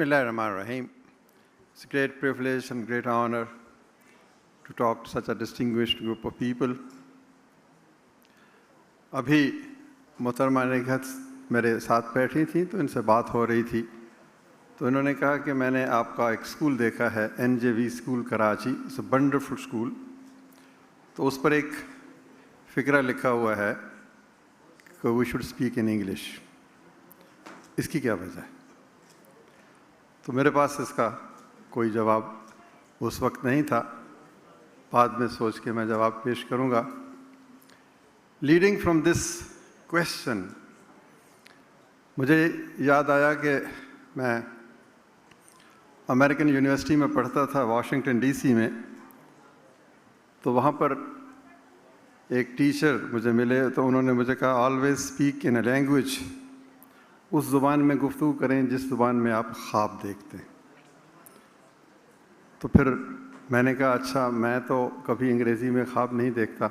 Bismillahirrahmanirrahim. It's a great privilege and great honor to talk to such a distinguished group of people. अभी मोहतरमा निगहत मेरे साथ बैठी थी तो इनसे बात हो रही थी, तो इन्होंने कहा कि मैंने आपका एक स्कूल देखा है, NJV school Karachi, it's a wonderful school. तो उस पर एक फ़िक्रा लिखा हुआ है कि we should speak in English. इसकी क्या वजह है? तो मेरे पास इसका कोई जवाब उस वक्त नहीं था, बाद में सोच के मैं जवाब पेश करूँगा। लीडिंग फ्रॉम दिस क्वेश्चन मुझे याद आया कि मैं अमेरिकन यूनिवर्सिटी में पढ़ता था, वाशिंगटन DC में। तो वहाँ पर एक टीचर मुझे मिले तो उन्होंने मुझे कहा, always speak in a language, उस ज़ुबान में गुफ्तगू करें जिस ज़ुबान में आप ख्वाब देखते हैं। तो फिर मैंने कहा, अच्छा मैं तो कभी अंग्रेज़ी में ख्वाब नहीं देखता,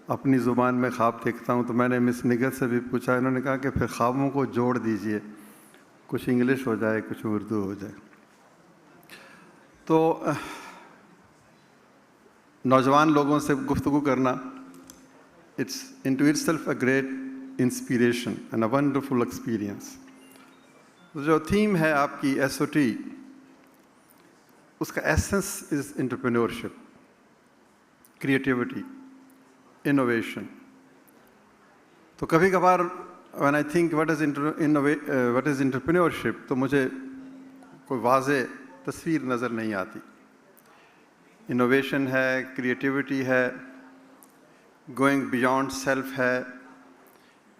अपनी ज़ुबान में ख्वाब देखता हूँ। तो मैंने मिस निगहत से भी पूछा, इन्होंने कहा कि फिर ख्वाबों को जोड़ दीजिए, कुछ इंग्लिश हो जाए कुछ उर्दू हो जाए। तो नौजवान लोगों से गुफ्तगू करना, it's into itself a great inspiration and a wonderful experience. तो जो थीम है आपकी SOT, उसका essence is entrepreneurship, creativity, innovation. तो कभी कभार when I think what is entrepreneurship, तो मुझे कोई वाज़े तस्वीर नज़र नहीं आती। इनोवेशन है, क्रिएटिविटी है, गोइंग बियॉन्ड सेल्फ है।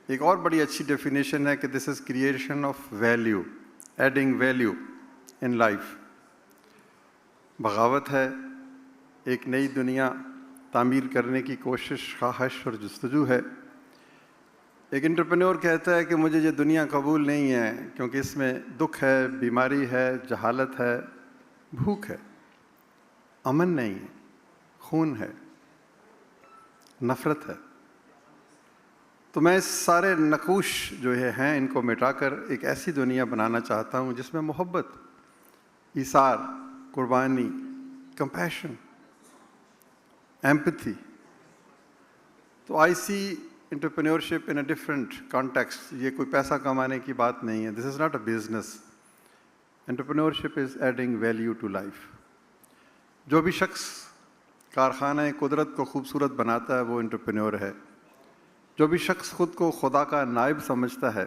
एक और बड़ी अच्छी डेफिनेशन है कि this is creation of value, adding value in life. बगावत है, एक नई दुनिया तामीर करने की कोशिश, ख्वाहिश और जस्तजू है। एक एंटरप्रेन्योर कहता है कि मुझे ये दुनिया कबूल नहीं है क्योंकि इसमें दुख है, बीमारी है, जहालत है, भूख है, अमन नहीं है, खून है, नफ़रत है। तो मैं इस सारे नकूश जो हैं इनको मिटाकर एक ऐसी दुनिया बनाना चाहता हूँ जिसमें मोहब्बत, ईसार, कुर्बानी, कंपैशन, एम्पैथी। तो I see entrepreneurship in a different context. ये कोई पैसा कमाने की बात नहीं है, this is not a business. Entrepreneurship is adding value to life. जो भी शख्स कारखाना कुदरत को खूबसूरत बनाता है वो एंटरप्रेन्योर है। जो भी शख्स ख़ुद को खुदा का नायब समझता है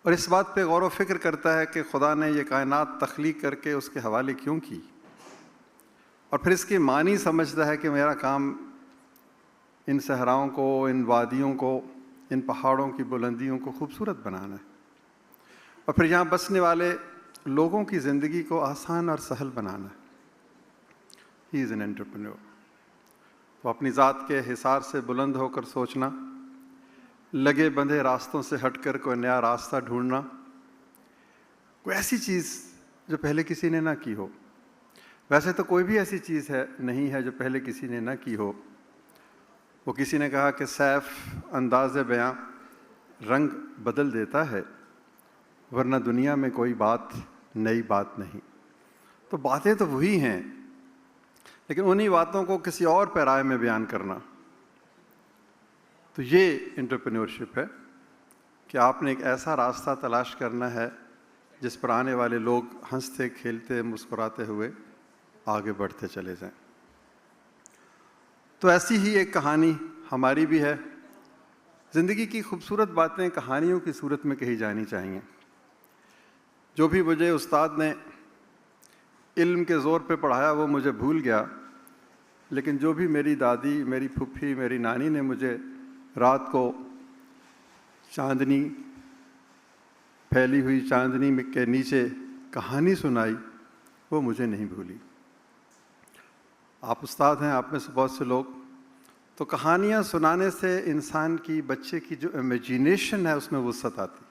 और इस बात पे गौर व फिक्र करता है कि खुदा ने ये कायनात तख्लीक करके उसके हवाले क्यों की, और फिर इसकी मानी समझता है कि मेरा काम इन सहराओं को, इन वादियों को, इन पहाड़ों की बुलंदियों को खूबसूरत बनाना है, और फिर यहाँ बसने वाले लोगों की ज़िंदगी को आसान और सहल बनाना है। He is an entrepreneur. तो अपनी ज़ात के हिसार से बुलंद होकर सोचना, लगे बंधे रास्तों से हटकर कोई नया रास्ता ढूंढना, कोई ऐसी चीज़ जो पहले किसी ने ना की हो। वैसे तो कोई भी ऐसी चीज़ नहीं है जो पहले किसी ने ना की हो। वो किसी ने कहा कि सैफ अंदाज़ बयां रंग बदल देता है, वरना दुनिया में कोई बात नई बात नहीं। तो बातें तो वही हैं, लेकिन उन्हीं बातों को किसी और पैराए में बयान करना, तो ये एंटरप्रेन्योरशिप है कि आपने एक ऐसा रास्ता तलाश करना है जिस पर आने वाले लोग हंसते खेलते मुस्कुराते हुए आगे बढ़ते चले जाएं। तो ऐसी ही एक कहानी हमारी भी है। ज़िंदगी की खूबसूरत बातें कहानियों की सूरत में कही जानी चाहिए। जो भी मुझे उस्ताद ने इल्म के ज़ोर पे पढ़ाया वो मुझे भूल गया, लेकिन जो भी मेरी दादी, मेरी फूफी, मेरी नानी ने मुझे रात को चांदनी, फैली हुई चांदनी के नीचे कहानी सुनाई, वो मुझे नहीं भूली। आप उस्ताद हैं, आप में से बहुत से लोग, तो कहानियाँ सुनाने से इंसान की, बच्चे की जो इमेजिनेशन है उसमें वुसअत आती।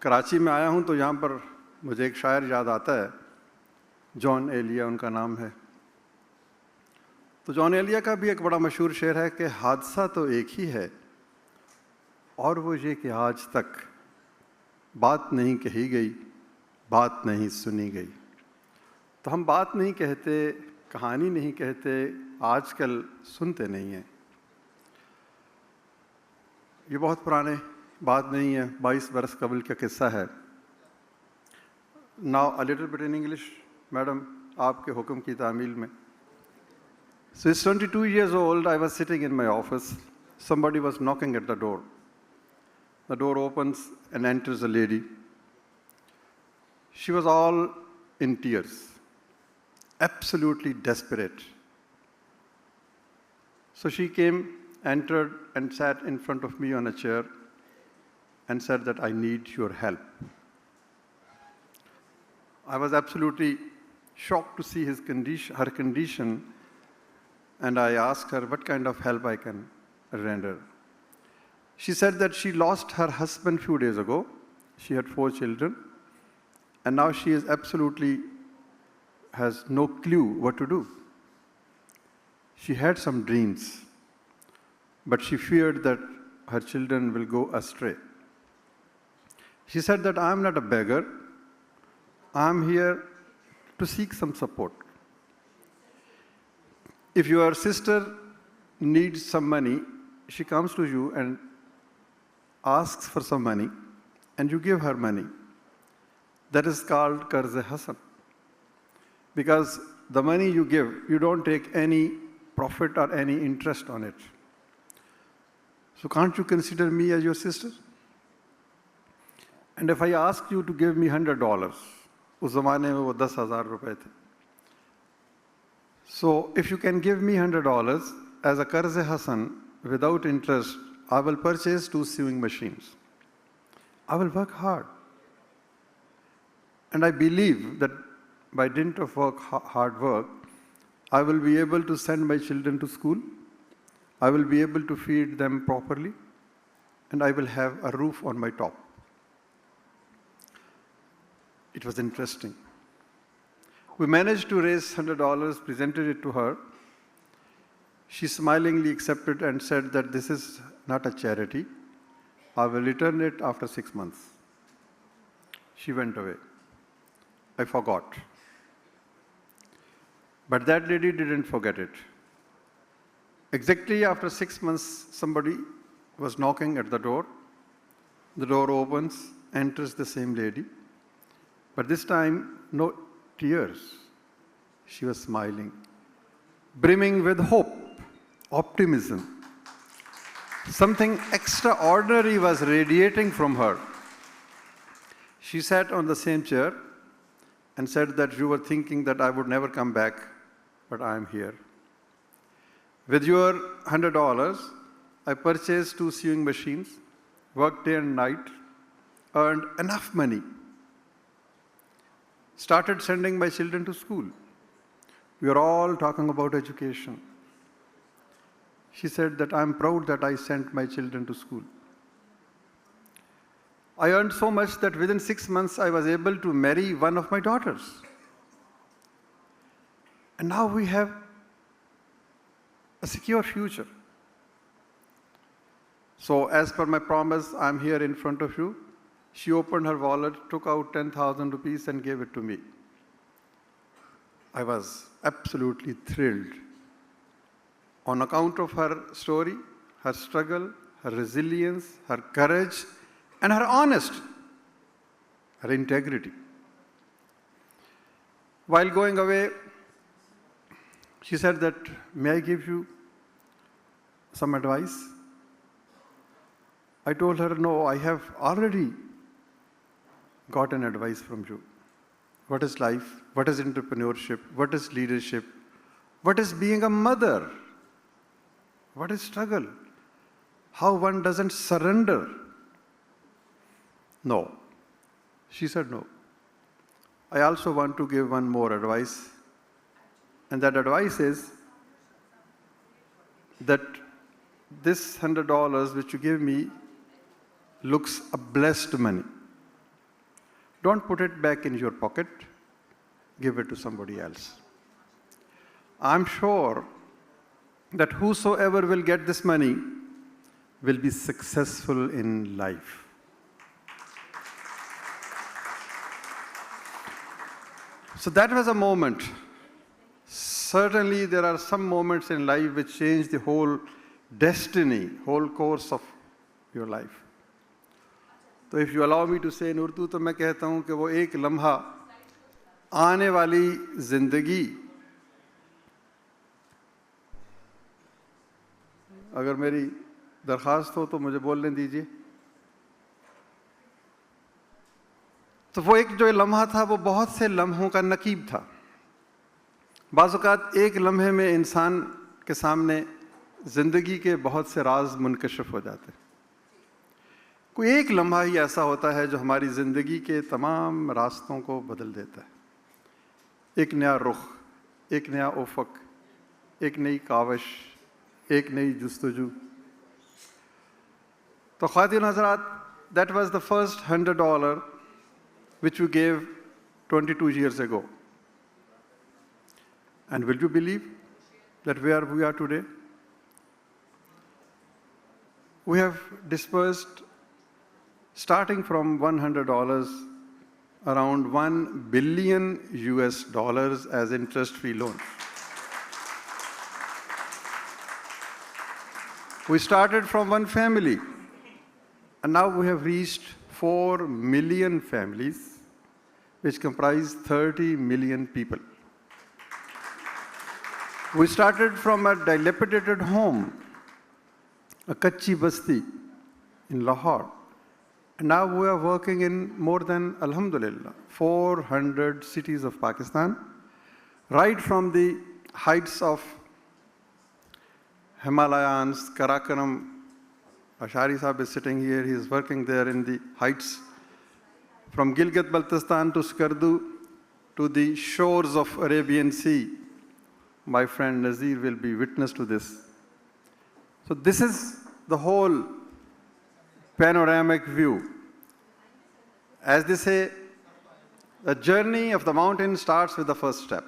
कराची में आया हूँ तो यहाँ पर मुझे एक शायर याद आता है, जॉन एलिया उनका नाम है। तो जॉन एलिया का भी एक बड़ा मशहूर शेर है कि हादसा तो एक ही है और वो ये कि आज तक बात नहीं कही गई, बात नहीं सुनी गई। तो हम बात नहीं कहते, कहानी नहीं कहते, आजकल सुनते नहीं हैं। ये बहुत पुराने बात नहीं है, 22 बरस कबल का किस्सा है। Now a little bit in English, madam आपके हुक्म की तामील में। So it's 22 years old, I was sitting in my office. Somebody was knocking at the door. The door opens and enters a lady. She was all in tears, absolutely desperate. So she came, entered, and sat in front of me on a chair and said that I need your help. I was absolutely shocked to see her condition, and I asked her what kind of help I can render. She said that she lost her husband a few days ago. She had 4 children, and now she is absolutely has no clue what to do. She had some dreams, but she feared that her children will go astray. She said that I'm not a beggar. I'm here to seek some support. If your sister needs some money, she comes to you and asks for some money, and you give her money. That is called Qarz Hasan. Because the money you give, you don't take any profit or any interest on it. So can't you consider me as your sister? And if I ask you to give me $100, उस ज़माने में वो 10,000 रुपए थे. So if you can give me $100 as a Qarz Hasan without interest, I will purchase 2 sewing machines. I will work hard. And I believe that by dint of hard work, I will be able to send my children to school. I will be able to feed them properly, and I will have a roof on my top. It was interesting. We managed to raise $100, presented it to her. She smilingly accepted and said that this is not a charity. I will return it after 6 months. She went away. I forgot. But that lady didn't forget it. Exactly after 6 months, somebody was knocking at the door. The door opens, enters the same lady. But this time, no tears. She was smiling, brimming with hope, optimism. Something extraordinary was radiating from her. She sat on the same chair and said that you were thinking that I would never come back, but I am here. With your $100, I purchased 2 sewing machines, worked day and night, earned enough money, started sending my children to school. We are all talking about education. She said that I'm proud that I sent my children to school. I earned so much that within 6 months I was able to marry one of my daughters. And now we have a secure future. So as per my promise, I'm here in front of you. She opened her wallet, took out 10,000 rupees and gave it to me. I was absolutely thrilled. On account of her story, her struggle, her resilience, her courage, and her honesty, her integrity. While going away, she said that, may I give you some advice? I told her, no, I have already got an advice from you. What is life? What is entrepreneurship? What is leadership? What is being a mother? What is struggle? How one doesn't surrender? No. She said no. I also want to give one more advice. And that advice is that this $100 which you give me looks a blessed money. Don't put it back in your pocket. Give it to somebody else. I'm sure that whosoever will get this money will be successful in life. So that was a moment. Certainly there are some moments in life which change the whole destiny, whole course of your life. So if you allow me to say in Urdu, تو میں کہتا ہوں کہ وہ ایک لمحہ آنے والی زندگی اگر میری درخواست ہو تو مجھے بولنے دیجیے. تو وہ ایک جو لمحہ تھا وہ بہت سے لمحوں کا نقیب تھا. بعض اوقات ایک لمحے میں انسان کے سامنے زندگی کے بہت سے راز منکشف ہو جاتے ہیں. کوئی ایک لمحہ ہی ایسا ہوتا ہے جو ہماری زندگی کے تمام راستوں کو بدل دیتا ہے. ایک نیا رخ, ایک نیا افق, ایک نئی کاوش, ایک نئی جستجو. تو خواتین حضرات, that was the first $100 which we gave 22 years ago. And will you believe that where we are today? We have dispersed, starting from $100, around $1 billion as interest-free loan. We started from one family, and now we have reached 4 million families, which comprise 30 million people. We started from a dilapidated home, a kachi basti in Lahore, and now we are working in more than, alhamdulillah, 400 cities of Pakistan, right from the heights of Himalayas, Karakoram. Ashari Sahib is sitting here, he is working there in the heights. From Gilgit-Baltistan to Skardu to the shores of Arabian Sea. My friend Nazir will be witness to this. So this is the whole panoramic view. As they say, the journey of the mountain starts with the first step.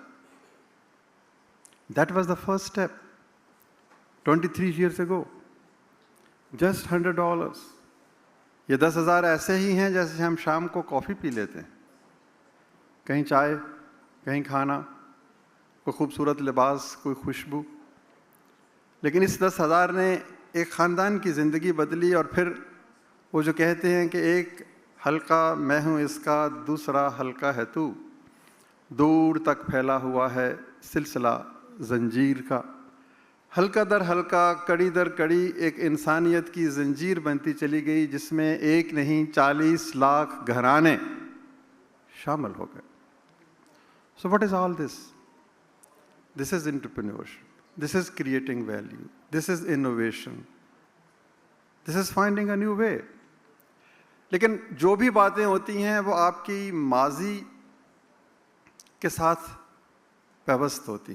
That was the first step, 23 years ago. Just $100. یہ 10,000 ایسے ہی ہیں جیسے ہم شام کو کافی پی لیتے ہیں. کہیں چائے, کہیں کھانا, کوئی خوبصورت لباس, کوئی خوشبو. لیکن اس 10,000 نے ایک خاندان کی زندگی بدلی. اور پھر وہ جو کہتے ہیں کہ ایک حلقہ میں ہوں اس کا, دوسرا حلقہ ہے تو, دور تک پھیلا ہوا ہے سلسلہ زنجیر کا. حلقہ در حلقہ, کڑی در کڑی ایک انسانیت کی زنجیر بنتی چلی گئی, جس میں ایک نہیں 40 لاکھ گھرانے شامل ہو گئے. So what is all this? This is entrepreneurship. This is creating value. This is innovation. This is finding a new way. لیکن جو بھی باتیں ہوتی ہیں وہ آپ کی ماضی کے ساتھ پیوست ہوتی.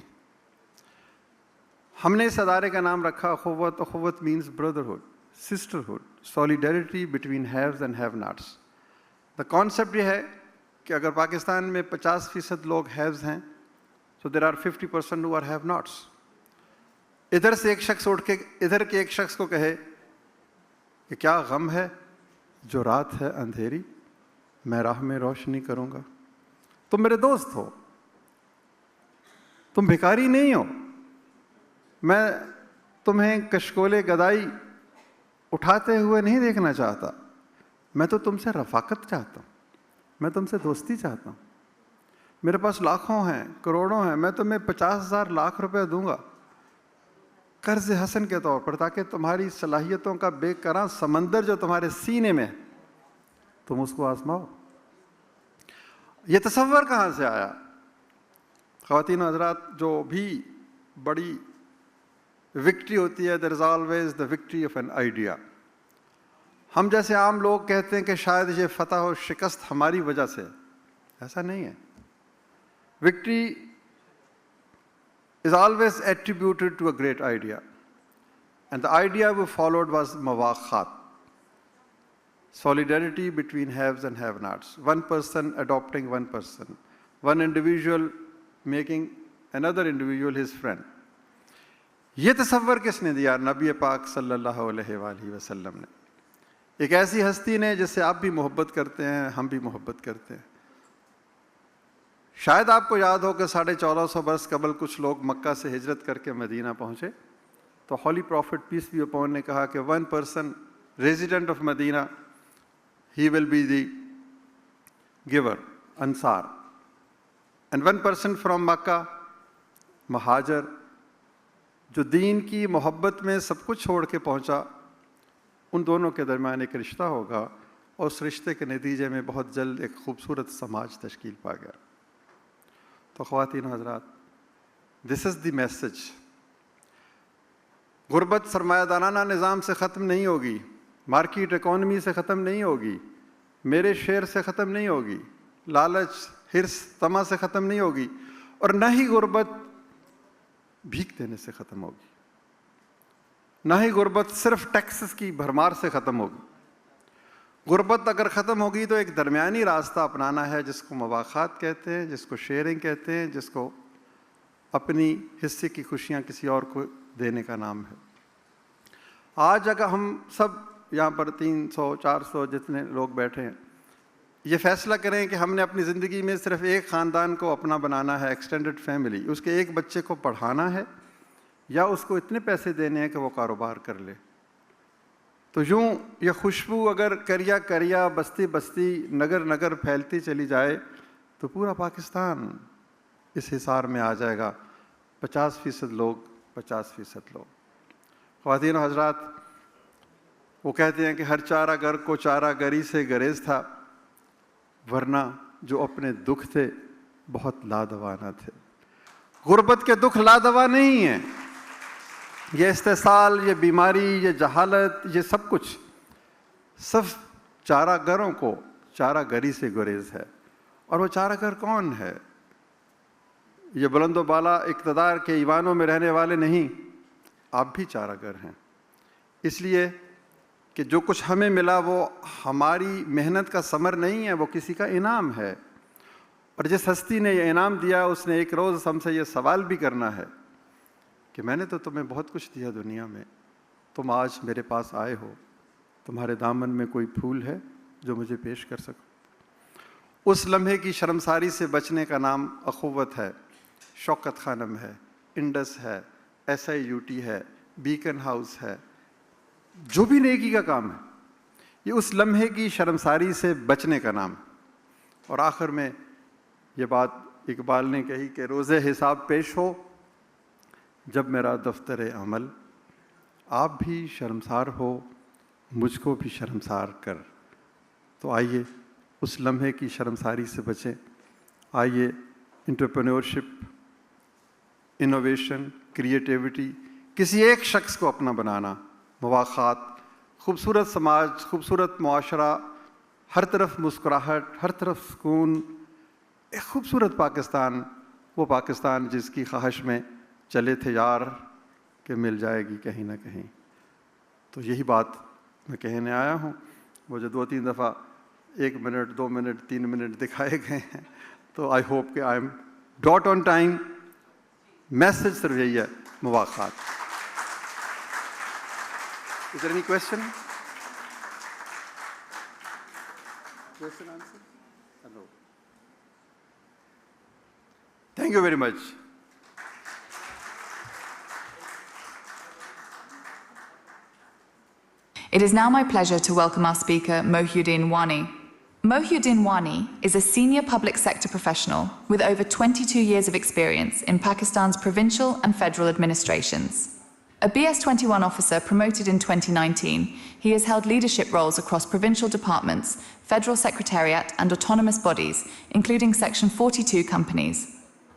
ہم نے اس ادارے کا نام رکھا اخوت. اخوت means brotherhood, sisterhood, solidarity between haves and have-nots. The concept یہ ہے کہ اگر پاکستان میں 50% لوگ haves ہیں, so there are 50% who are have-nots. ادھر سے ایک شخص اٹھ کے ادھر کے ایک شخص کو کہے کہ کیا غم ہے جو رات ہے اندھیری, میں راہ میں روشنی کروں گا. تم میرے دوست ہو, تم بھکاری نہیں ہو. میں تمہیں کشکول گدائی اٹھاتے ہوئے نہیں دیکھنا چاہتا. میں تو تم سے رفاقت چاہتا ہوں, میں تم سے دوستی چاہتا ہوں. میرے پاس لاکھوں ہیں, کروڑوں ہیں, میں تمہیں 50,000 لاکھ روپے دوں گا قرض حسن کے طور پر, تاکہ تمہاری صلاحیتوں کا بے کراں سمندر جو تمہارے سینے میں تم اس کو آزماؤ. یہ تصور کہاں سے آیا؟ خواتین و حضرات, جو بھی بڑی وکٹری ہوتی ہے, there is always the victory of an idea. ہم جیسے عام لوگ کہتے ہیں کہ شاید یہ فتح و شکست ہماری وجہ سے, ایسا نہیں ہے. Victory is always attributed to a great idea. And the idea we followed was mawakhat, solidarity between haves and have-nots. One person adopting one person, one individual making another individual his friend. یہ تصور کس نے دیا؟ نبی پاک صلی اللہ علیہ وآلہ وسلم نے. ایک ایسی ہستی نے جس سے آپ بھی محبت کرتے ہیں, ہم بھی محبت کرتے ہیں. شاید آپ کو یاد ہو کہ 1450 برس قبل کچھ لوگ مکہ سے ہجرت کر کے مدینہ پہنچے تو holy prophet peace be upon نے کہا کہ 1 person resident of Medina, he will be the giver, Ansar. And 1 person from Makkah, مہاجر, جو دین کی محبت میں سب کچھ چھوڑ کے پہنچا, ان دونوں کے درمیان ایک رشتہ ہوگا اور اس رشتے کے نتیجے میں بہت جلد ایک خوبصورت سماج تشکیل پا گیا. تو خواتین و حضرات, دس از دی میسج. غربت سرمایہ دارانہ نظام سے ختم نہیں ہوگی, مارکیٹ اکانومی سے ختم نہیں ہوگی, میرے شیئر سے ختم نہیں ہوگی, لالچ, حرص, طمع سے ختم نہیں ہوگی, اور نہ ہی غربت بھیک دینے سے ختم ہوگی, نہ ہی غربت صرف ٹیکسز کی بھرمار سے ختم ہوگی. غربت اگر ختم ہوگی تو ایک درمیانی راستہ اپنانا ہے جس کو مواخات کہتے ہیں, جس کو شیئرنگ کہتے ہیں, جس کو اپنی حصے کی خوشیاں کسی اور کو دینے کا نام ہے. آج اگر ہم سب یہاں پر 300 400 جتنے لوگ بیٹھے ہیں یہ فیصلہ کریں کہ ہم نے اپنی زندگی میں صرف ایک خاندان کو اپنا بنانا ہے, ایکسٹینڈڈ فیملی, اس کے ایک بچے کو پڑھانا ہے یا اس کو اتنے پیسے دینے ہیں کہ وہ کاروبار کر لے, تو یوں یہ خوشبو اگر کریا کریا بستی بستی نگر نگر پھیلتی چلی جائے تو پورا پاکستان اس حصار میں آ جائے گا. 50% لوگ, 50% لوگ. خواتین و حضرات, وہ کہتے ہیں کہ ہر چارہ گر کو چارہ گری سے گریز تھا, ورنہ جو اپنے دکھ تھے بہت لادوا نہ تھے. غربت کے دکھ لادوا نہیں ہیں, یہ استحصال, یہ بیماری, یہ جہالت, یہ سب کچھ صرف چارہ گروں کو چارہ گری سے گریز ہے. اور وہ چارہ گر کون ہے؟ یہ بلند و بالا اقتدار کے ایوانوں میں رہنے والے نہیں, آپ بھی چارہ گر ہیں. اس لیے کہ جو کچھ ہمیں ملا وہ ہماری محنت کا ثمر نہیں ہے, وہ کسی کا انعام ہے. اور جس ہستی نے یہ انعام دیا اس نے ایک روز ہم سے یہ سوال بھی کرنا ہے کہ میں نے تو تمہیں بہت کچھ دیا دنیا میں, تم آج میرے پاس آئے ہو, تمہارے دامن میں کوئی پھول ہے جو مجھے پیش کر سکو؟ اس لمحے کی شرمساری سے بچنے کا نام اخوت ہے, شوکت خانم ہے, انڈس ہے, SIUT ہے, بیکن ہاؤس ہے, جو بھی نیکی کا کام ہے, یہ اس لمحے کی شرمساری سے بچنے کا نام. اور آخر میں یہ بات اقبال نے کہی کہ روز حساب پیش ہو جب میرا دفتر عمل, آپ بھی شرمسار ہو مجھ کو بھی شرمسار کر. تو آئیے اس لمحے کی شرمساری سے بچیں. آئیے انٹرپرینورشپ, انوویشن, کریٹیوٹی, کسی ایک شخص کو اپنا بنانا, مواخات, خوبصورت سماج, خوبصورت معاشرہ, ہر طرف مسکراہٹ, ہر طرف سکون, ایک خوبصورت پاکستان, وہ پاکستان جس کی خواہش میں چلے تھے یار کہ مل جائے گی کہیں نہ کہیں. تو یہی بات میں کہنے آیا ہوں. وہ جو 2-3 دفعہ 1 منٹ 2 منٹ 3 منٹ دکھائے گئے ہیں, تو آئی ہوپ کہ I am dot on time. Message صرف یہی ہے, مواخات. Is there any question? Question, answer? Hello. Thank you very much. It is now my pleasure to welcome our speaker, Mohyuddin Wani. Mohyuddin Wani is a senior public sector professional with over 22 years of experience in Pakistan's provincial and federal administrations. A BS21 officer promoted in 2019, he has held leadership roles across provincial departments, federal secretariat and autonomous bodies, including Section 42 companies.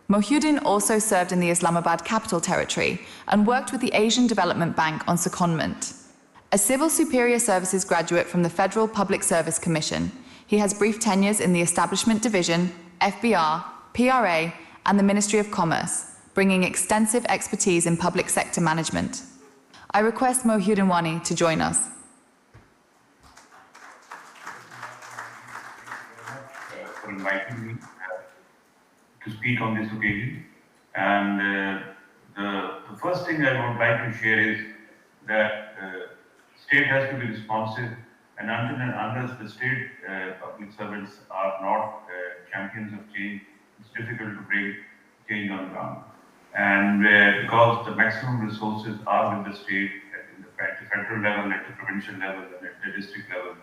Mohyuddin also served in the Islamabad Capital Territory and worked with the Asian Development Bank on secondment. A Civil Superior Services graduate from the Federal Public Service Commission, he has brief tenures in the Establishment Division, FBR, PRA, and the Ministry of Commerce, bringing extensive expertise in public sector management. I request Mohyuddin Wani to join us. For inviting me to speak on this occasion. And the first thing I would like to share is that state has to be responsive, and until and unless the state public servants are not champions of change, it's difficult to bring change on ground. And because the maximum resources are with the state, at the federal level, at the provincial level, and at the district level,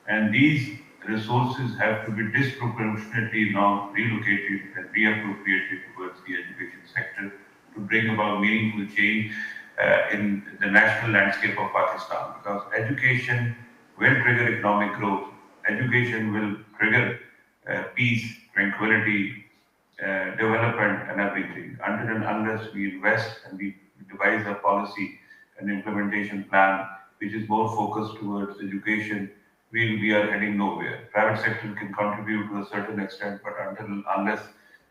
and these resources have to be disproportionately now relocated and reappropriated towards the education sector to bring about meaningful change in the national landscape of Pakistan. Because education will trigger economic growth, education will trigger peace, tranquility, development, and everything. Until and unless we invest and we devise a policy and implementation plan which is more focused towards education, we are heading nowhere. Private sector can contribute to a certain extent, but until unless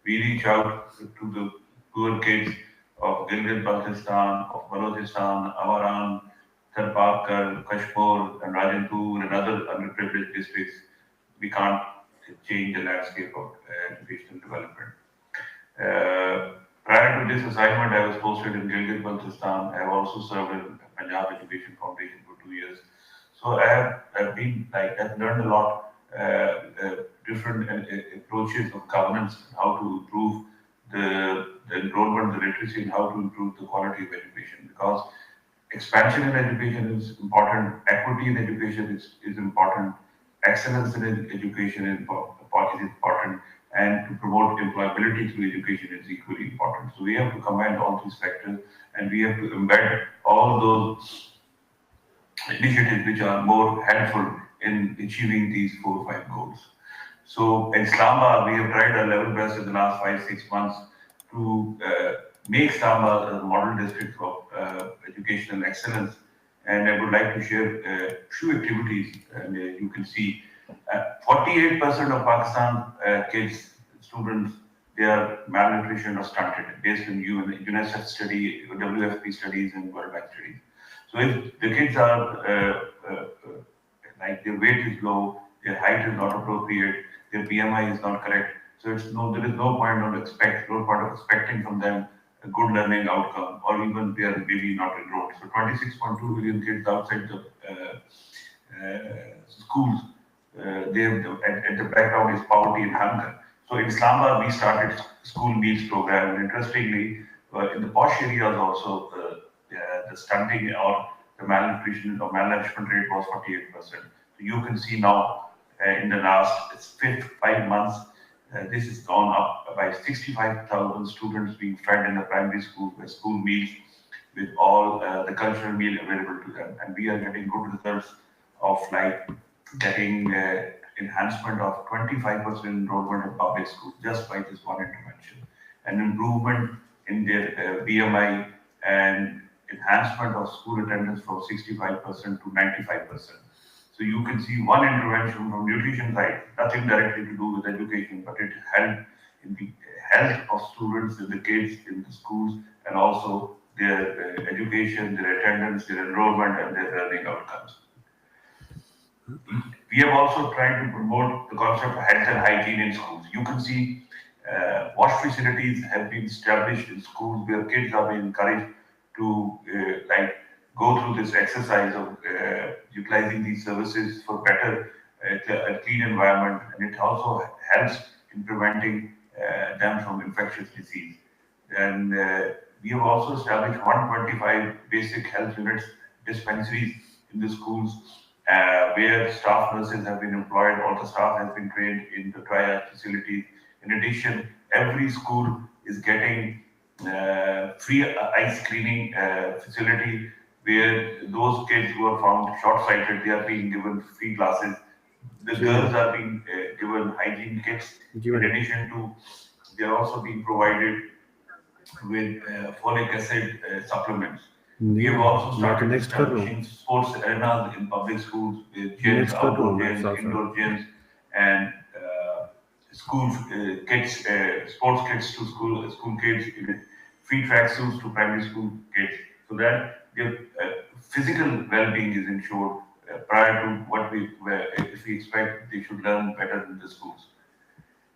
we reach out to the poor kids of Gilgit Baltistan, of Balochistan, Avaran, Tharparkar, Kashmir, and Rajanpur, and other underprivileged districts, we can't change the landscape of educational development. Prior to this assignment, I was posted in Gilgit Baltistan. I have also served in Punjab Education Foundation for 2 years. So I've learned a lot, different approaches of governance, how to improve the enrollment, the literacy, and how to improve the quality of education. Because expansion in education is important, equity in education is important, excellence in education is important, and to promote employability through education is equally important. So we have to combine all these factors, and we have to embed all those initiatives which are more helpful in achieving these 4 or 5 goals. So in Islamabad, we have tried our level best in the last 5-6 months to make Islamabad a model district of educational excellence. And I would like to share 2 activities. And you can see 48% of Pakistan kids, students, their malnutrition or stunted based on UNICEF study, WFP studies, and World Bank studies. So if the kids are like their weight is low, their height is not appropriate, their BMI is not correct, so there is no point of expecting from them a good learning outcome, or even they are maybe not enrolled. So 26.2 million kids outside the schools, at the background is poverty and hunger. So in Islamabad, we started school meals program, and interestingly, in the posh areas also, the stunting or the malnutrition or malnourishment rate was 48%. So you can see now in the last 5 months, this has gone up by 65,000 students being fed in the primary school with school meals, with all the cultural meal available to them. And we are getting good results of like getting enhancement of 25% enrollment in public schools just by this one intervention. An improvement in their BMI and enhancement of school attendance from 65% to 95%. So you can see one intervention from nutrition side, nothing directly to do with education, but it helped in the health of students and the kids in the schools, and also their education, their attendance, their enrollment, and their learning outcomes. We have also tried to promote the concept of health and hygiene in schools. You can see wash facilities have been established in schools where kids are being encouraged to go through this exercise of utilizing these services for better a clean environment, and it also helps in preventing them from infectious disease. And we have also established 125 basic health units, dispensaries in the schools, where staff nurses have been employed, all the staff has been trained in the triage facilities. In addition, every school is getting free eye screening facility, where those kids who are found short-sighted, they are being given free glasses. The girls are being given hygiene kits. In addition to, they are also being provided with folic acid supplements. We have also started establishing sports arenas in public schools with gyms, outdoor gyms, indoor gyms, and school kids, sports kits to school kids, free tracksuits to primary school kids, so that their physical well-being is ensured prior to what if we expect they should learn better in the schools.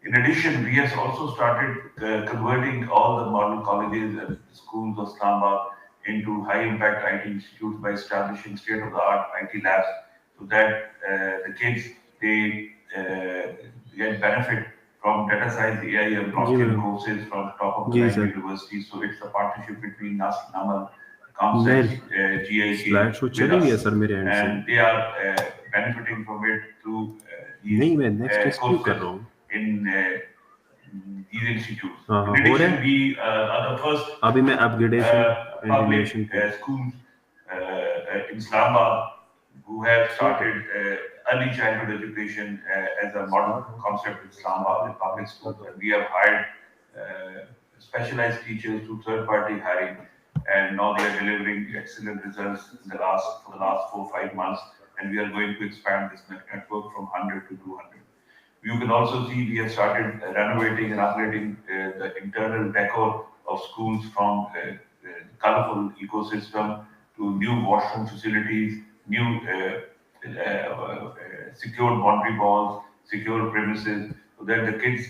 In addition, we have also started converting all the model colleges and schools of Islamabad into high-impact IT institutes by establishing state-of-the-art IT labs, so that the kids, they get benefit from data science, AI, and blockchain courses from top of the line universities. So it's a partnership between us, Namal, Concepts, GIK, with us, and they are benefiting from it through these courses in these institutes. In addition, we are the first public schools in Islamabad who have started early childhood education as a model concept in Islamabad in public schools. And we have hired specialized teachers through third-party hiring, and now they are delivering excellent results for the last 4-5 months. And we are going to expand this network from 100 to 200. You can also see we have started renovating and upgrading the internal decor of schools from colorful ecosystem to new washroom facilities, new secured boundary walls, secure premises, so that the kids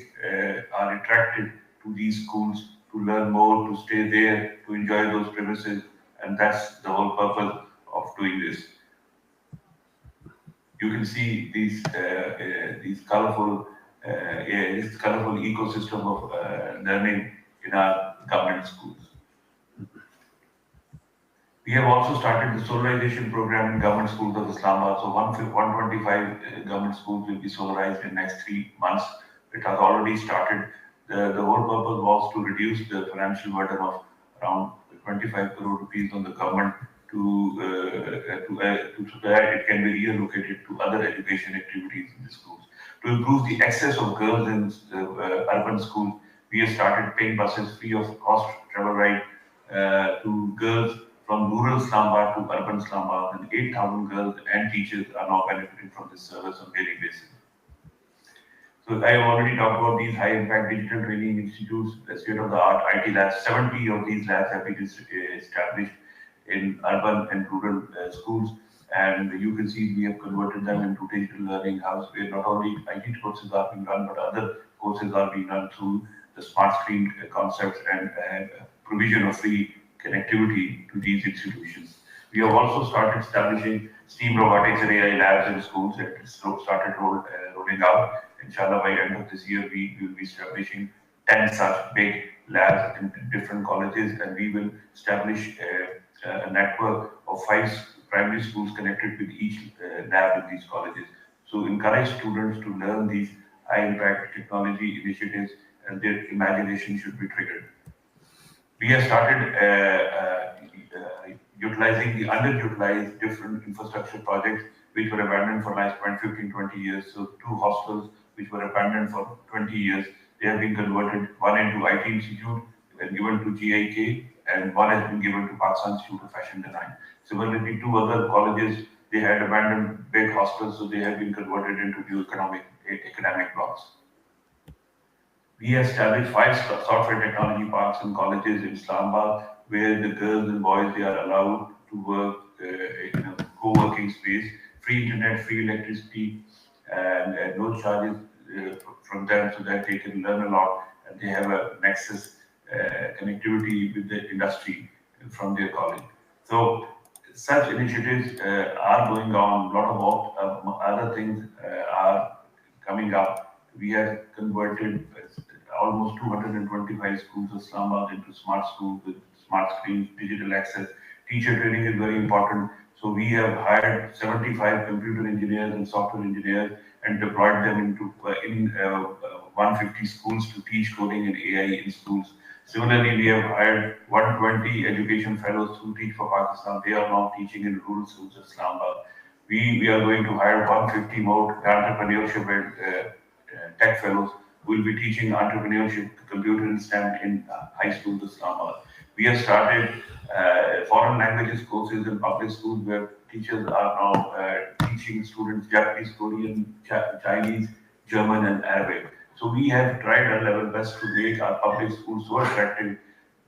are attracted to these schools to learn more, to stay there, to enjoy those premises, and that's the whole purpose of doing this. You can see these colorful ecosystem of learning in our government schools. We have also started the solarization program in government schools of Islamabad. So 125 government schools will be solarized in next 3 months. It has already started. The whole purpose was to reduce the financial burden of around 25 crore rupees on the government so that it can be reallocated to other education activities in the schools. To improve the access of girls in urban schools, we have started paying buses free of cost travel ride to girls from rural Islamabad to urban Islamabad, and 8,000 girls and teachers are now benefiting from this service on a daily basis. So I have already talked about these high-impact digital training institutes, the state-of-the-art IT labs. 70 of these labs have been established in urban and rural schools, and you can see we have converted them into digital learning hubs where not only IT courses are being run, but other courses are being run through the smart screen concepts and provision of free connectivity to these institutions. We have also started establishing STEAM robotics and AI labs in schools that started rolling out. Inshallah, by end of this year, we will be establishing 10 such big labs in different colleges, and we will establish a network of 5 primary schools connected with each lab in these colleges. So encourage students to learn these high-impact technology initiatives, and their imagination should be triggered. We have started utilizing the underutilized different infrastructure projects which were abandoned for last 15-20 years. So 2 hostels which were abandoned for 20 years, they have been converted, one into IT Institute and given to GIK, and one has been given to Pakistan Institute of Fashion Design. Similarly, 2 other colleges, they had abandoned big hostels, so they have been converted into new academic blocks. We have established 5 software technology parks and colleges in Islamabad, where the girls and boys, they are allowed to work in a co-working space, free internet, free electricity, and no charges from them, so that they can learn a lot and they have a nexus connectivity with the industry from their college. So such initiatives are going on. A lot of other things are coming up. We have converted almost 225 schools of Islamabad into smart schools with smart screens, digital access. Teacher training is very important. So we have hired 75 computer engineers and software engineers and deployed them into 150 schools to teach coding and AI in schools. Similarly, we have hired 120 education fellows who teach for Pakistan. They are now teaching in rural schools of Islamabad. We are going to hire 150 more entrepreneurship and tech fellows who will be teaching entrepreneurship, computer and STEM in high schools of Islamabad. We have started foreign languages courses in public schools where teachers are now teaching students Japanese, Korean, Chinese, German, and Arabic. So we have tried our level best to make our public schools so attractive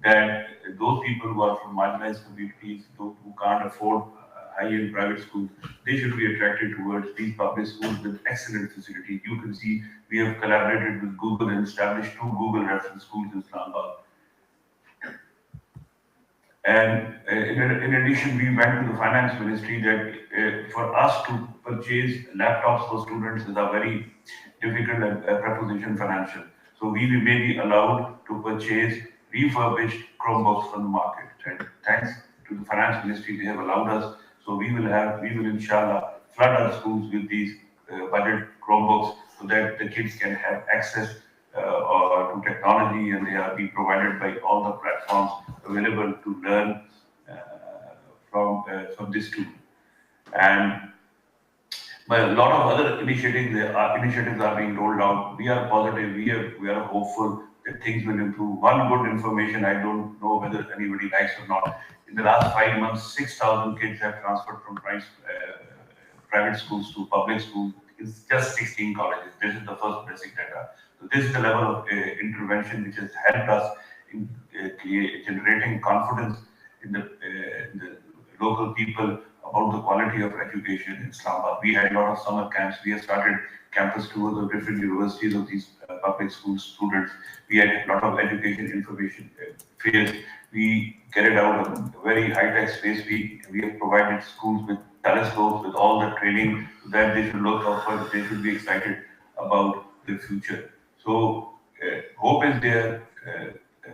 that those people who are from marginalized communities, those who can't afford high-end private schools, they should be attracted towards these public schools with excellent facilities. You can see we have collaborated with Google and established 2 Google reference schools in Islamabad. And in addition, we went to the finance ministry that for us to purchase laptops for students is a very difficult proposition financial. So we may be allowed to purchase refurbished Chromebooks from the market. And thanks to the finance ministry, they have allowed us. So we will inshallah flood our schools with these budget Chromebooks so that the kids can have access to technology, and they are being provided by all the platforms available to learn from this tool. And but a lot of other initiatives are being rolled out. We are positive. We are hopeful that things will improve. One good information, I don't know whether anybody likes or not. In the last 5 months, 6,000 kids have transferred from private schools to public schools. It's just 16 colleges. This is the first basic data. So this is the level of intervention which has helped us in generating confidence in the local people about the quality of education in Islamabad. We had a lot of summer camps. We have started campus tours of different universities of these public school students. We had a lot of education information fairs. We carried out a very high-tech space. We have provided schools with telescopes, with all the training, so that they should look upward, they should be excited about the future. So hope is there.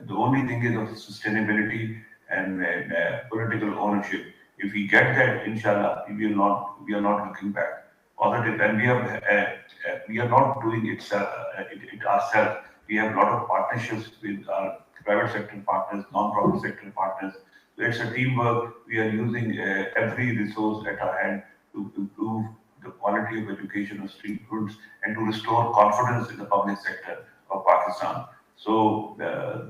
The only thing is of sustainability and political ownership. If we get that, inshallah, we are not looking back. Positive, and we are not doing it ourselves. We have a lot of partnerships with our private sector partners, non-profit sector partners. So it's a teamwork. We are using every resource at our hand to improve the quality of education of students and to restore confidence in the public sector of Pakistan. So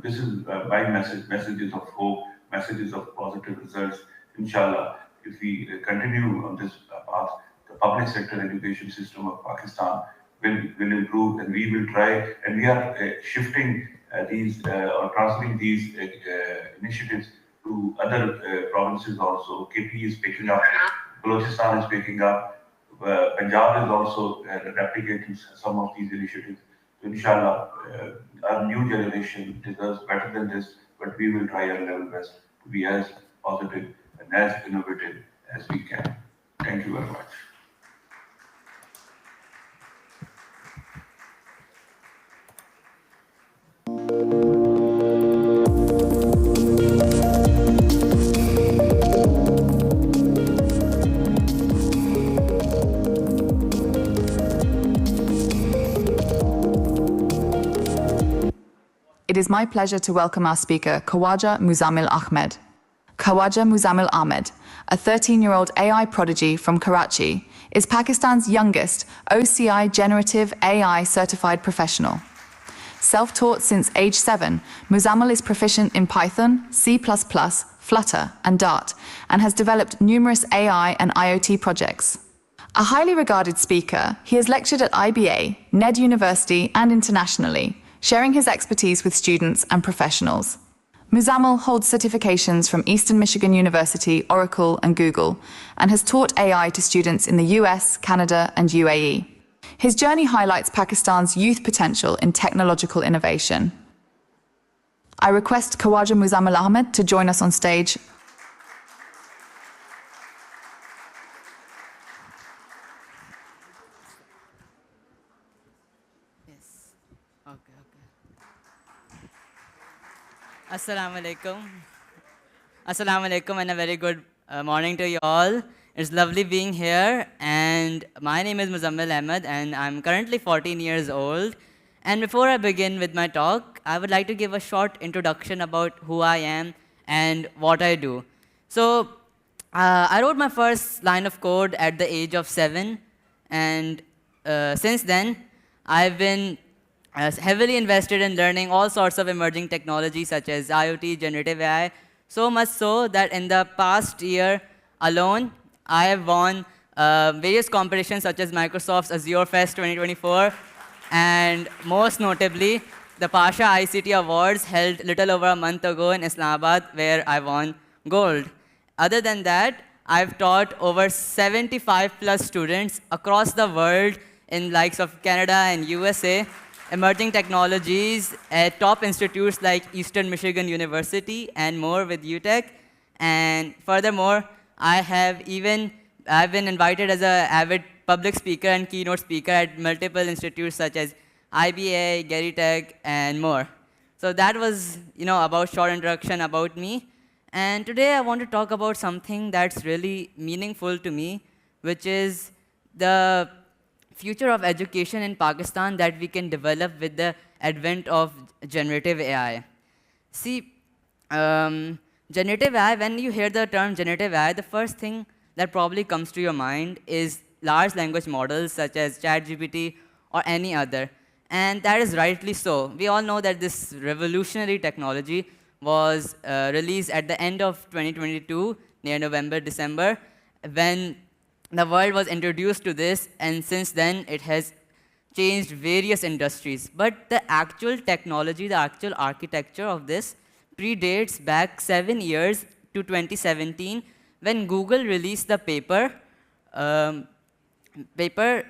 this is my messages of hope, messages of positive results. Inshallah, if we continue on this path, the public sector education system of Pakistan will improve, and we will try, and we are shifting or transferring these initiatives to other provinces also. KP is picking up, Balochistan is picking up, Punjab is also replicating some of these initiatives. So inshallah, our new generation deserves better than this, but we will try our level best to be as positive and as innovative as we can. Thank you very much. It is my pleasure to welcome our speaker, Khawaja Muzammil Ahmed. Khawaja Muzammil Ahmed, a 13-year-old AI prodigy from Karachi, is Pakistan's youngest OCI generative AI certified professional. Self-taught since age 7, Muzammil is proficient in Python, C++, Flutter, and Dart, and has developed numerous AI and IoT projects. A highly regarded speaker, he has lectured at IBA, NED University, and internationally, sharing his expertise with students and professionals. Muzammil holds certifications from Eastern Michigan University, Oracle, and Google, and has taught AI to students in the US, Canada, and UAE. His journey highlights Pakistan's youth potential in technological innovation. I request Khawaja Muzammil Ahmed to join us on stage. Assalamu alaikum. Assalamu alaikum and a very good morning to you all. It's lovely being here, and my name is Muzammil Ahmed and I'm currently 14 years old. And before I begin with my talk, I would like to give a short introduction about who I am and what I do. So I wrote my first line of code at the age of 7, and since then I've been heavily invested in learning all sorts of emerging technologies such as IoT, generative AI, so much so that in the past year alone, I have won various competitions such as Microsoft's Azure Fest 2024, and most notably, the Pasha ICT Awards held little over a month ago in Islamabad, where I won gold. Other than that, I've taught over 75 plus students across the world in likes of Canada and USA, emerging technologies at top institutes like Eastern Michigan University and more with UTech. And furthermore, I have even I've been invited as an avid public speaker and keynote speaker at multiple institutes such as IBA, Gary Tech, and more. So that was, about short introduction about me. And today I want to talk about something that's really meaningful to me, which is the future of education in Pakistan that we can develop with the advent of generative AI. See, generative AI, when you hear the term generative AI, the first thing that probably comes to your mind is large language models such as ChatGPT or any other. And that is rightly so. We all know that this revolutionary technology was released at the end of 2022, near November, December, when the world was introduced to this, and since then it has changed various industries. But the actual technology, the actual architecture of this predates back 7 years to 2017, when Google released the paper,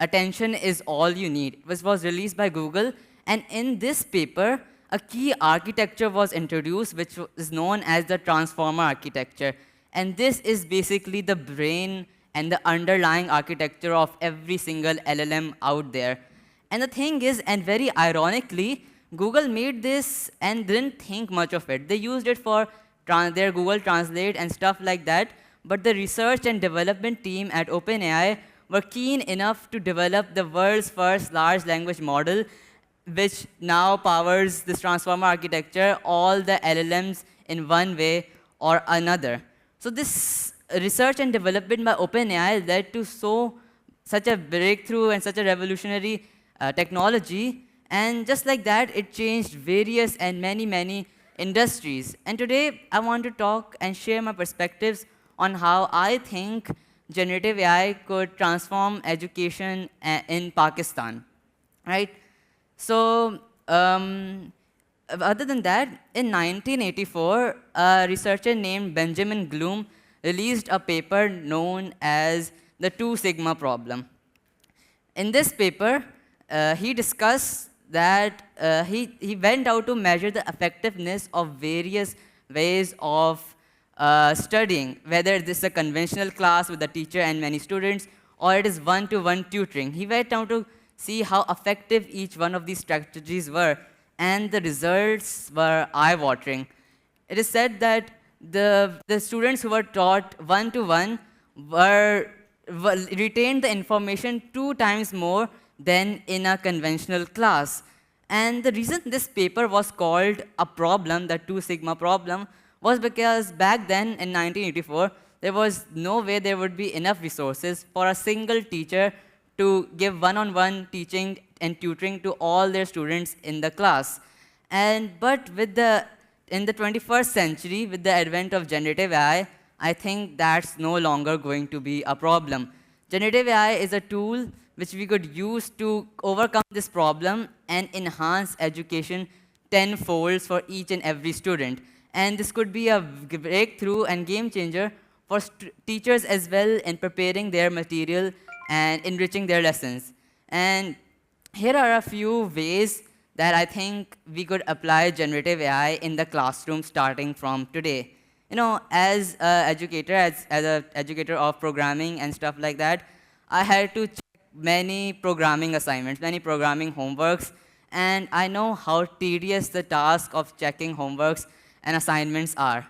Attention is All You Need, which was released by Google. And in this paper, a key architecture was introduced, which is known as the transformer architecture. And this is basically the brain and the underlying architecture of every single LLM out there. And the thing is, and very ironically, Google made this and didn't think much of it. They used it for their Google Translate and stuff like that. But the research and development team at OpenAI were keen enough to develop the world's first large language model, which now powers this transformer architecture, all the LLMs in one way or another. So this research and development by OpenAI led to such a breakthrough and such a revolutionary technology. And just like that, it changed various and many industries. And today, I want to talk and share my perspectives on how I think generative AI could transform education in Pakistan, right? So, other than that, in 1984, a researcher named Benjamin Bloom released a paper known as the Two Sigma problem. In this paper, he discussed that he went out to measure the effectiveness of various ways of studying, whether this is a conventional class with a teacher and many students, or it is one-to-one tutoring. He went down to see how effective each one of these strategies were, and the results were eye-watering. It is said that the students who were taught one-to-one retained the information 2 times more than in a conventional class. And the reason this paper was called a problem, the Two Sigma problem, was because back then in 1984, there was no way there would be enough resources for a single teacher to give one-on-one teaching and tutoring to all their students in the class. But in the 21st century, with the advent of generative AI, I think that's no longer going to be a problem. Generative AI is a tool which we could use to overcome this problem and enhance education tenfold for each and every student. And this could be a breakthrough and game changer for teachers as well in preparing their material and enriching their lessons. And here are a few ways that I think we could apply generative AI in the classroom starting from today. As an educator, as an educator of programming and stuff like that, I had to check many programming assignments, many programming homeworks, and I know how tedious the task of checking homeworks and assignments are.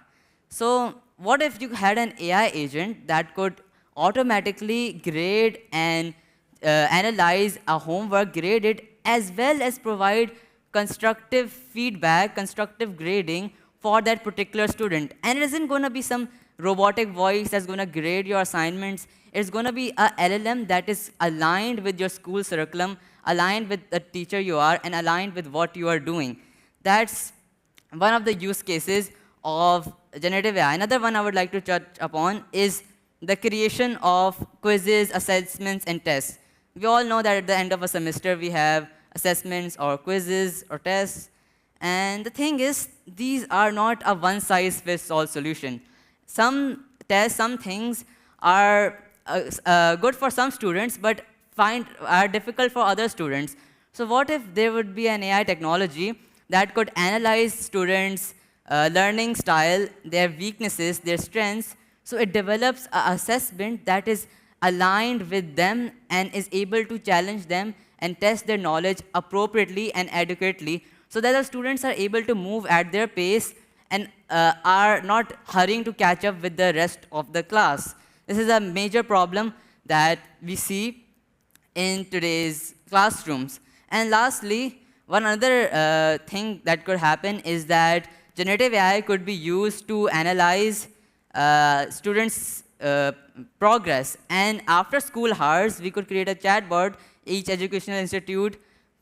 So what if you had an AI agent that could automatically grade and analyze a homework, grade it, as well as provide constructive feedback, constructive grading for that particular student? And it isn't going to be some robotic voice that's going to grade your assignments. It's going to be a LLM that is aligned with your school curriculum, aligned with the teacher you are, and aligned with what you are doing. That's one of the use cases of generative AI. Another one I would like to touch upon is the creation of quizzes, assessments, and tests. We all know that at the end of a semester, we have assessments or quizzes or tests. And the thing is, these are not a one-size-fits-all solution. Some tests, some things are good for some students, but are difficult for other students. So what if there would be an AI technology that could analyze students' learning style, their weaknesses, their strengths, so it develops an assessment that is aligned with them and is able to challenge them and test their knowledge appropriately and adequately, so that the students are able to move at their pace and are not hurrying to catch up with the rest of the class. This is a major problem that we see in today's classrooms. And lastly, one other thing that could happen is that generative AI could be used to analyze students' progress. And after school hours, we could create a chatbot,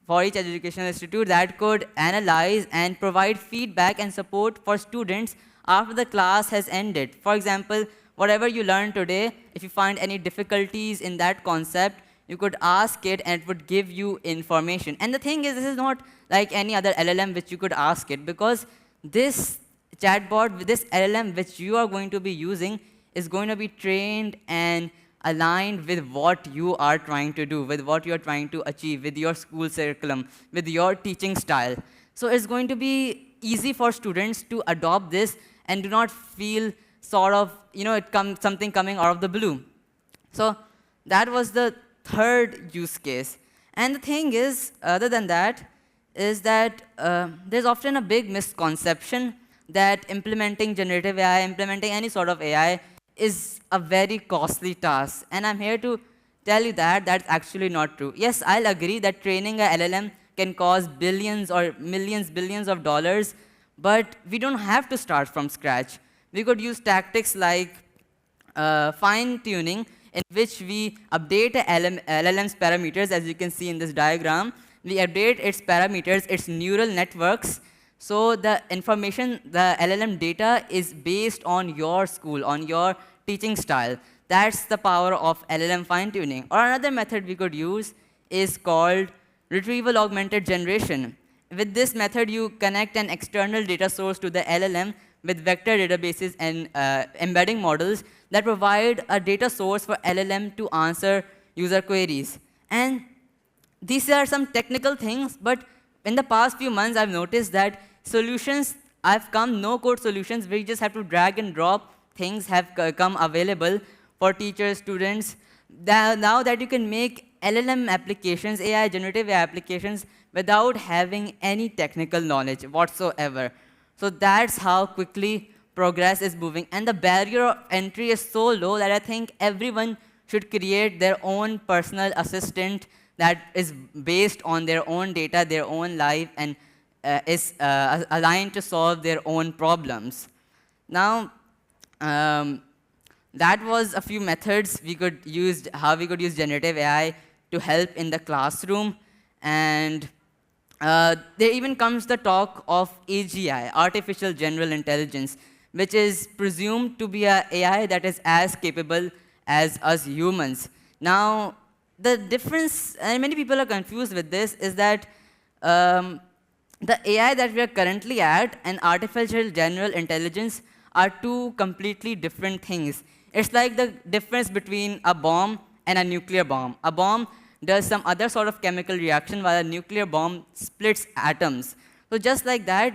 for each educational institute that could analyze and provide feedback and support for students after the class has ended. For example, whatever you learned today, if you find any difficulties in that concept, you could ask it and it would give you information. And the thing is, this is not like any other LLM which you could ask it, because this chatbot, this LLM which you are going to be using is going to be trained and aligned with what you are trying to do, with what you are trying to achieve, with your school curriculum, with your teaching style. So it's going to be easy for students to adopt this and do not feel sort of, something coming out of the blue. So that was the third use case. And the thing is, other than that, is that there's often a big misconception that implementing generative AI, implementing any sort of AI, is a very costly task. And I'm here to tell you that that's actually not true. Yes, I'll agree that training a LLM can cost billions or billions of dollars, but we don't have to start from scratch. We could use tactics like fine-tuning, in which we update a LLM's parameters, as you can see in this diagram. We update its parameters, its neural networks, so the information, the LLM data is based on your school, on your teaching style. That's the power of LLM fine-tuning. Or another method we could use is called retrieval augmented generation. With this method, you connect an external data source to the LLM with vector databases and embedding models that provide a data source for LLM to answer user queries. And these are some technical things, but in the past few months, I've noticed that solutions have come, no-code solutions, where you just have to drag and drop things have come available for teachers, students. Now that you can make LLM applications, AI, generative AI applications, without having any technical knowledge whatsoever. So that's how quickly progress is moving. And the barrier of entry is so low that I think everyone should create their own personal assistant that is based on their own data, their own life, and is aligned to solve their own problems. Now, that was a few methods we could use, how we could use generative AI to help in the classroom. And there even comes the talk of AGI, artificial general intelligence, which is presumed to be an AI that is as capable as us humans. Now, the difference, and many people are confused with this, is that the AI that we are currently at and artificial general intelligence are two completely different things. It's like the difference between a bomb and a nuclear bomb. A bomb does some other sort of chemical reaction, while a nuclear bomb splits atoms. So just like that,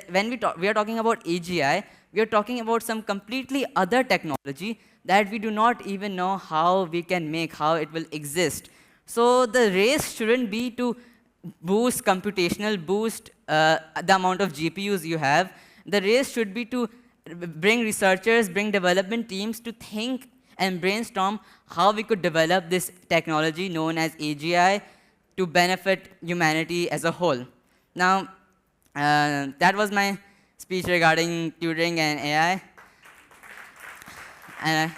when we are talking about AGI, we are talking about some completely other technology that we do not even know how we can make, how it will exist. So the race shouldn't be to boost boost the amount of GPUs you have. The race should be to bring researchers, bring development teams to think and brainstorm how we could develop this technology known as AGI to benefit humanity as a whole. Now, that was my speech regarding tutoring and AI. And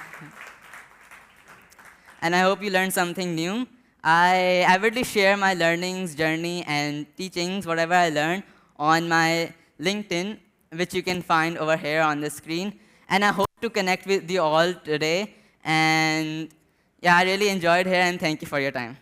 I hope you learned something new. I avidly share my learnings, journey, and teachings, whatever I learned, on my LinkedIn, which you can find over here on the screen. And I hope to connect with you all today. And yeah, I really enjoyed here, and thank you for your time.